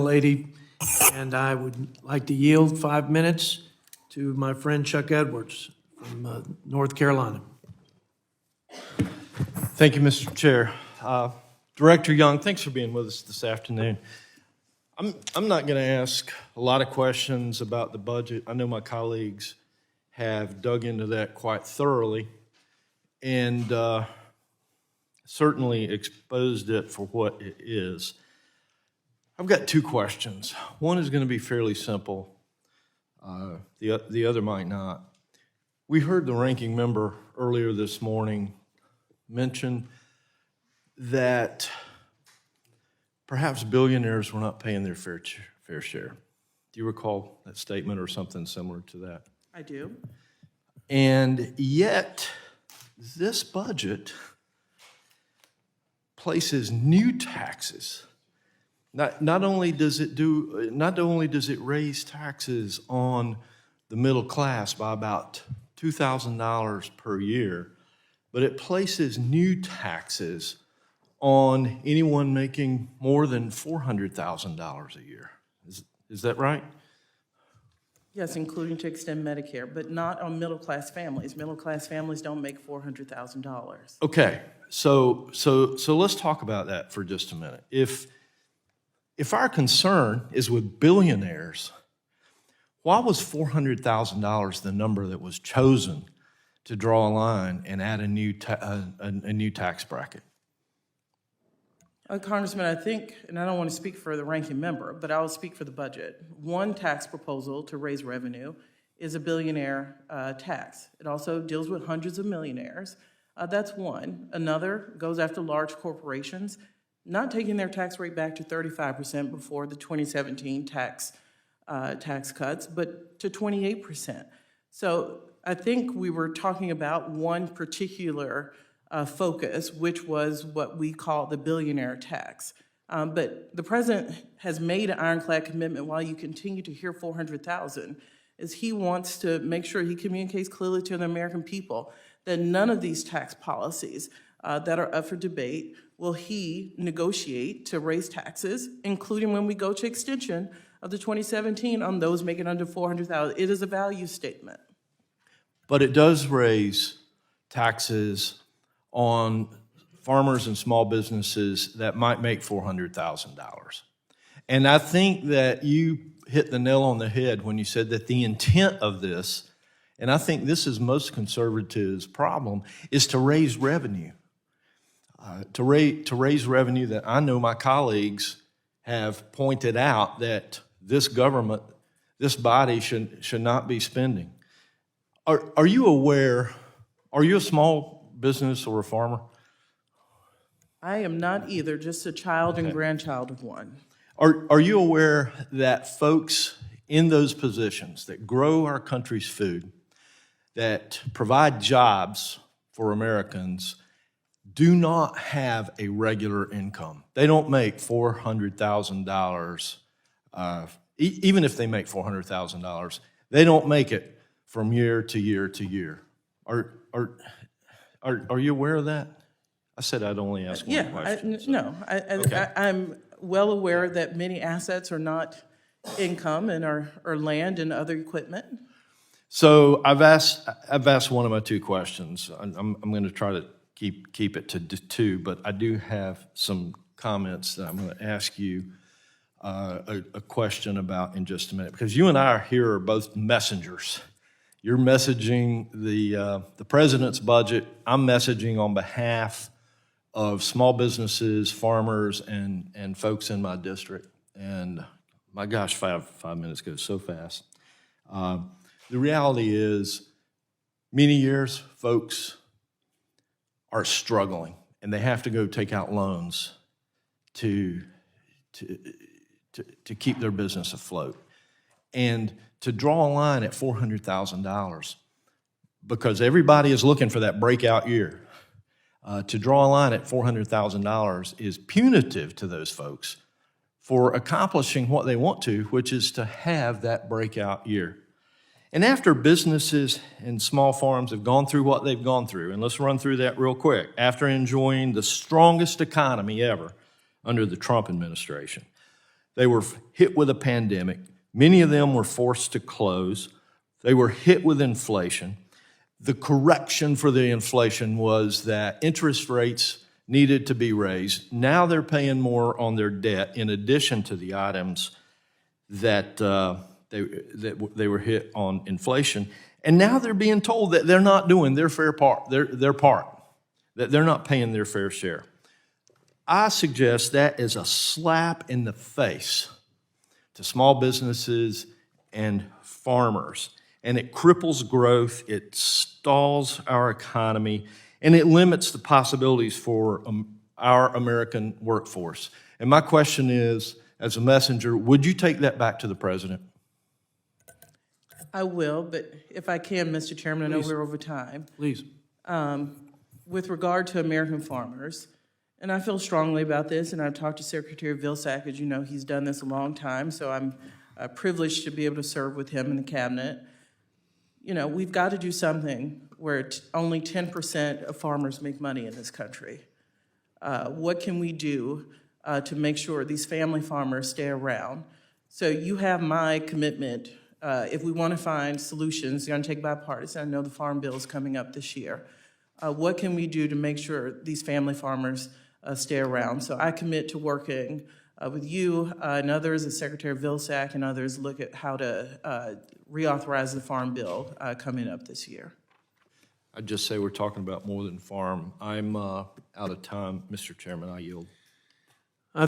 lady, and I would like to yield 5 minutes to my friend Chuck Edwards from North Carolina. Thank you, Mr. Chair. Director Young, thanks for being with us this afternoon. I'm not going to ask a lot of questions about the budget. I know my colleagues have dug into that quite thoroughly and certainly exposed it for what it is. I've got two questions. One is going to be fairly simple. The other might not. We heard the ranking member earlier this morning mention that perhaps billionaires were not paying their fair share. Do you recall that statement or something similar to that? I do. And yet, this budget places new taxes. Not only does it raise taxes on the middle class by about $2,000 per year, but it places new taxes on anyone making more than $400,000 a year. Is that right? Yes, including to extend Medicare, but not on middle-class families. Middle-class families don't make $400,000. Okay, so let's talk about that for just a minute. If our concern is with billionaires, why was $400,000 the number that was chosen to draw a line and add a new tax bracket? Congressman, I think, and I don't want to speak for the ranking member, but I will speak for the budget. One tax proposal to raise revenue is a billionaire tax. It also deals with hundreds of millionaires. That's one. Another goes after large corporations, not taking their tax rate back to 35% before the 2017 tax cuts, but to 28%. So I think we were talking about one particular focus, which was what we call the billionaire tax. But the president has made an ironclad commitment while you continue to hear 400,000, is he wants to make sure he communicates clearly to the American people that none of these tax policies that are up for debate will he negotiate to raise taxes, including when we go to extension of the 2017 on those making under 400,000. It is a value statement. But it does raise taxes on farmers and small businesses that might make $400,000. And I think that you hit the nail on the head when you said that the intent of this, and I think this is most conservatives' problem, is to raise revenue. To raise revenue that I know my colleagues have pointed out that this government, this body should not be spending. Are you aware, are you a small business or a farmer? I am not either, just a child and grandchild of one. Are you aware that folks in those positions that grow our country's food, that provide jobs for Americans, do not have a regular income? They don't make $400,000. Even if they make $400,000, they don't make it from year to year to year. Are you aware of that? I said I'd only ask one question. I'm well aware that many assets are not income and are land and other equipment. So I've asked one of my two questions. I'm going to try to keep it to two, but I do have some comments that I'm going to ask you a question about in just a minute, because you and I here are both messengers. You're messaging the president's budget. I'm messaging on behalf of small businesses, farmers, and folks in my district. And my gosh, five minutes goes so fast. The reality is, many years, folks are struggling, and they have to go take out loans to keep their business afloat. And to draw a line at $400,000, because everybody is looking for that breakout year, to draw a line at $400,000 is punitive to those folks for accomplishing what they want to, which is to have that breakout year. And after businesses and small farms have gone through what they've gone through, and let's run through that real quick, after enjoying the strongest economy ever under the Trump administration, They were hit with a pandemic. Many of them were forced to close. They were hit with inflation. The correction for the inflation was that interest rates needed to be raised. Now they're paying more on their debt in addition to the items that they were hit on inflation. And now they're being told that they're not doing their fair part, their part, that they're not paying their fair share. I suggest that is a slap in the face to small businesses and farmers. And it cripples growth, it stalls our economy, and it limits the possibilities for our American workforce. And my question is, as a messenger, would you take that back to the president? I will, but if I can, Mr. Chairman, I know we're over time. Please. With regard to American farmers, and I feel strongly about this, and I've talked to Secretary Vilsack, as you know, he's done this a long time, so I'm privileged to be able to serve with him in the cabinet. You know, we've got to do something where only 10% of farmers make money in this country. What can we do to make sure these family farmers stay around? So you have my commitment. If we want to find solutions, it's going to take bipartisan. I know the Farm Bill is coming up this year. What can we do to make sure these family farmers stay around? So I commit to working with you and others, as Secretary Vilsack and others, look at how to reauthorize the Farm Bill coming up this year. I'd just say we're talking about more than farm. I'm out of time, Mr. Chairman. I yield.